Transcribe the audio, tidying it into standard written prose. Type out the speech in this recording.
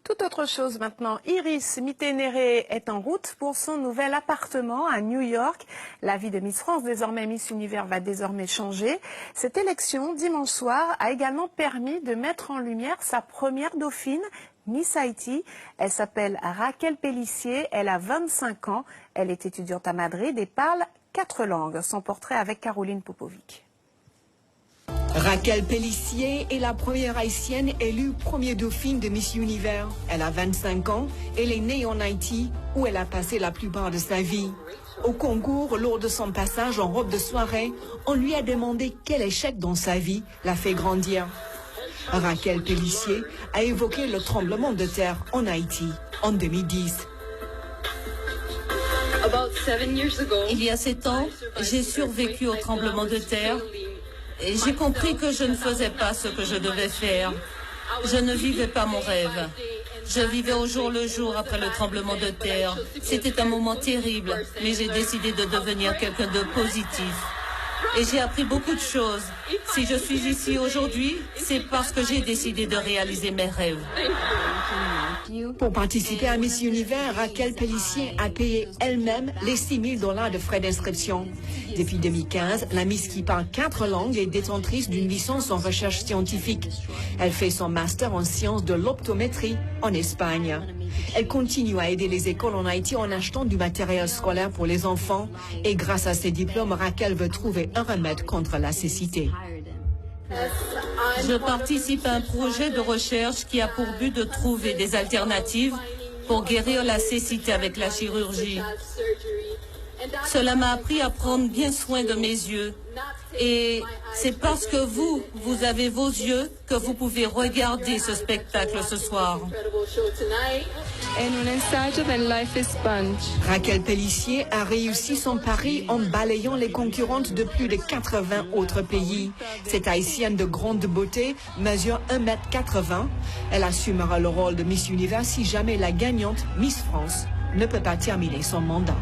Tout autre chose maintenant. Iris Mitenere est en route pour son nouvel appartement à New York. La vie de Miss France, désormais Miss Univers, va désormais changer. Cette élection, dimanche soir, a également permis de mettre en lumière sa première dauphine, Miss Haïti. Elle s'appelle Raquel Pellissier, elle a 25 ans, elle est étudiante à Madrid et parle 4 langues. Son portrait avec Caroline Popovic. Raquel Pellissier est la première haïtienne élue première dauphine de Miss Univers. Elle a 25 ans, elle est née en Haïti où elle a passé la plupart de sa vie. Au concours, lors de son passage en robe de soirée, on lui a demandé quel échec dans sa vie l'a fait grandir. Raquel Pellissier a évoqué le tremblement de terre en Haïti en 2010. Il y a 7 ans, j'ai survécu au tremblement de terre et j'ai compris que je ne faisais pas ce que je devais faire. Je ne vivais pas mon rêve. Je vivais au jour le jour après le tremblement de terre. C'était un moment terrible, mais j'ai décidé de devenir quelqu'un de positif. Et j'ai appris beaucoup de choses. Si je suis ici aujourd'hui, c'est parce que j'ai décidé de réaliser mes rêves. Pour participer à Miss Univers, Raquel Pellissier a payé elle-même les $6 000 de frais d'inscription. Depuis 2015, la Miss qui parle 4 langues est détentrice d'une licence en recherche scientifique. Elle fait son master en sciences de l'optométrie en Espagne. Elle continue à aider les écoles en Haïti en achetant du matériel scolaire pour les enfants. Et grâce à ses diplômes, Raquel veut trouver un remède contre la cécité. Je participe à un projet de recherche qui a pour but de trouver des alternatives pour guérir la cécité avec la chirurgie. Cela m'a appris à prendre bien soin de mes yeux. Et c'est parce que vous avez vos yeux que vous pouvez regarder ce spectacle ce soir. Raquel Pellissier a réussi son pari en balayant les concurrentes de plus de 80 autres pays. Cette haïtienne de grande beauté mesure 1,80 m. Elle assumera le rôle de Miss Univers si jamais la gagnante, Miss France, ne peut pas terminer son mandat.